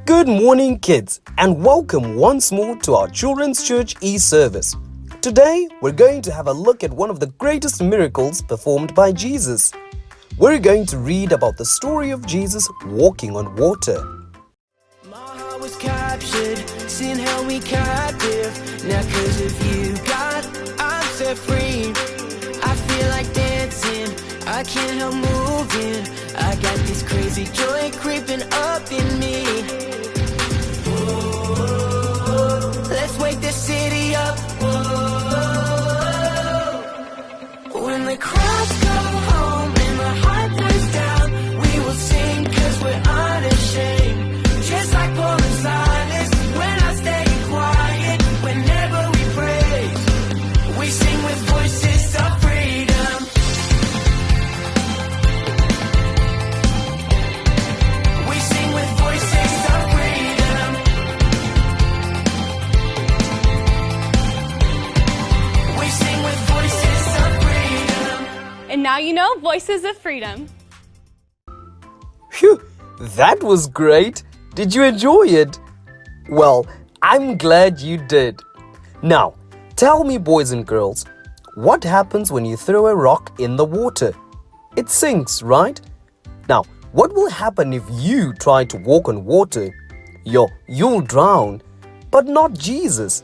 Good morning, kids, and welcome once more to our Children's Church e-service. Today, we're going to have a look at one of the greatest miracles performed by Jesus. We're going to read about the story of Jesus walking on water. My heart was captured, sin held me captive. Now 'cause of you, God, I'm set free. I feel like dancing, I can't help moving. I got this crazy joy creeping up in me. Let's wake the city up. When the crowds go home and my heart burns down, we will sing 'cause we're unashamed. Just like Paul and Silas, when I stay quiet, whenever we praise, we sing with voices of freedom. We sing with voices of freedom. We sing with voices of freedom. And now you know Voices of Freedom. Phew, that was great. Did you enjoy it? Well, I'm glad you did. Now, tell me, boys and girls, what happens when you throw a rock in the water? It sinks, right? Now, what will happen if you try to walk on water? You'll drown, but not Jesus.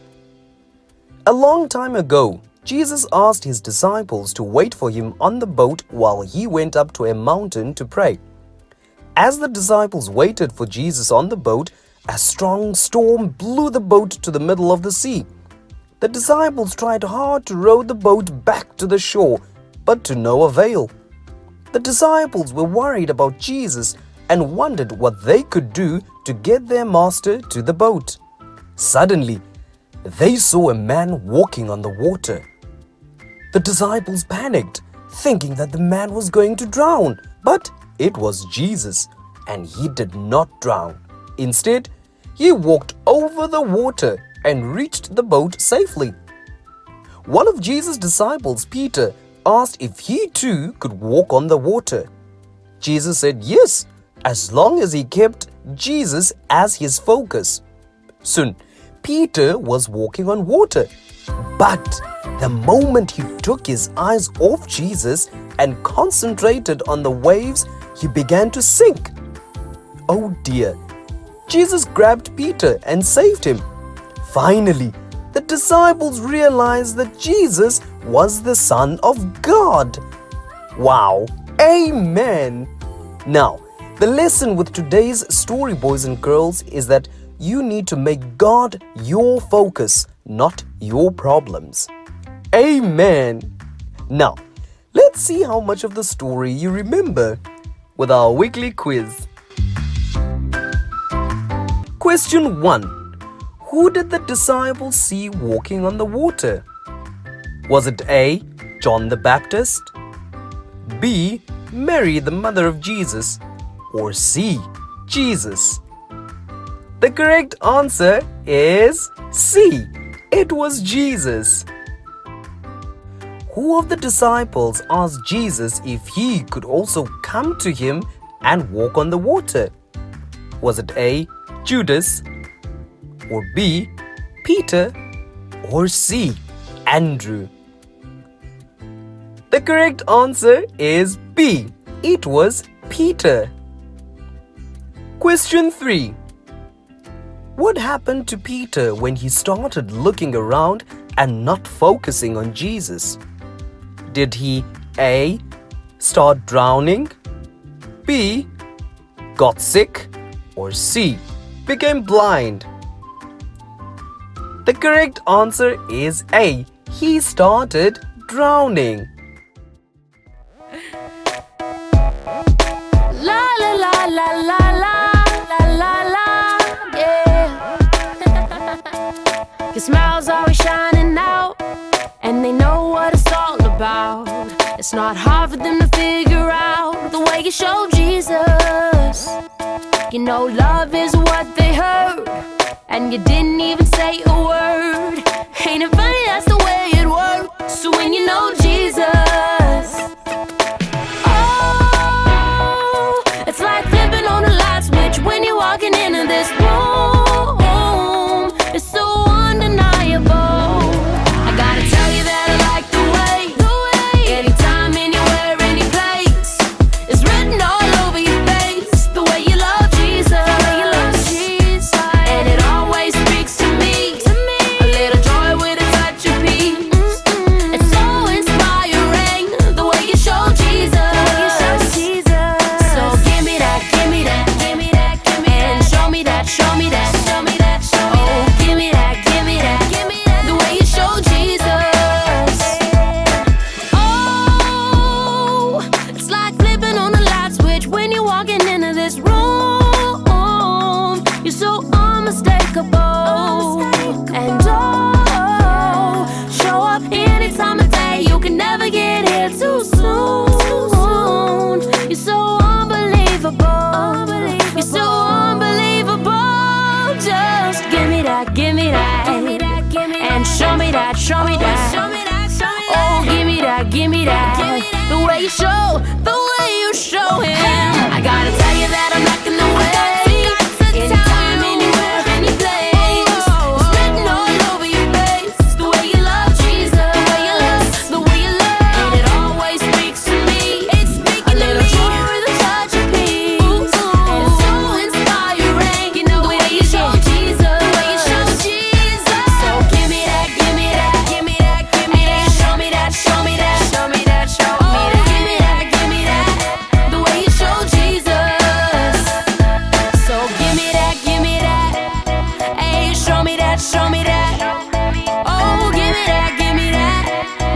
A long time ago, Jesus asked his disciples to wait for him on the boat while he went up to a mountain to pray. As the disciples waited for Jesus on the boat, a strong storm blew the boat to the middle of the sea. The disciples tried hard to row the boat back to the shore, but to no avail. The disciples were worried about Jesus and wondered what they could do to get their master to the boat. Suddenly, they saw a man walking on the water. The disciples panicked, thinking that the man was going to drown, but it was Jesus, and he did not drown. Instead, he walked over the water and reached the boat safely. One of Jesus' disciples, Peter, asked if he too could walk on the water. Jesus said yes, as long as he kept Jesus as his focus. Soon, Peter was walking on water, but the moment he took his eyes off Jesus and concentrated on the waves, he began to sink. Oh dear! Jesus grabbed Peter and saved him. Finally, the disciples realized that Jesus was the Son of God. Wow! Amen! Now, the lesson with today's story, boys and girls, is that you need to make God your focus, not your problems. Amen! Now, let's see how much of the story you remember with our weekly quiz. Question 1. Who did the disciples see walking on the water? Was it A. John the Baptist, B. Mary, the mother of Jesus, or C. Jesus? The correct answer is C. It was Jesus. Who of the disciples asked Jesus if he could also come to him and walk on the water? Was it A. Judas, or B. Peter, or C. Andrew? The correct answer is B. It was Peter. Question 3. What happened to Peter when he started looking around and not focusing on Jesus? Did he A. start drowning, B. got sick, or C. became blind? The correct answer is A. He started drowning. La la la la la la la la la, yeah. Your smile's always shining out, and they know what it's all about. It's not hard for them to figure out the way you show Jesus. You know love is what they heard, and you didn't even say a word. Ain't it funny, that's the way it works. So when you know Jesus, oh, it's like flipping on a light switch when you're walking into this room. You're so unmistakable. And oh, show up any time of day. You can never get here too soon. You're so unbelievable. You're so unbelievable. Just give me that, give me that. And show me that, show me that. Oh, give me that, give me that. The way you show, the way you show him. I gotta tell you that I'm not gonna wait. Anytime, anywhere, any place. It's written all over your face. The way you love Jesus, the way you love, the way you love. And it always speaks to me. It's speaking to me. Joy with a touch of peace. It's so inspiring. You know the way you show Jesus, the way you show Jesus. So give me that, give me that, give me that, give me that. Show me that, show me that, show me that, show me that. Give me that, give me that. The way you show Jesus. So give me that, give me that. Hey, show me that, show me that. Oh, give me that, give me that.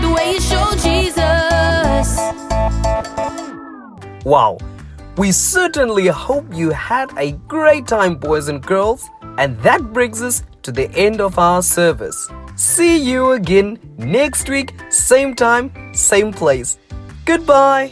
The way you show Jesus. Wow, we certainly hope you had a great time, boys and girls. And that brings us to the end of our service. See you again next week, same time, same place. Goodbye.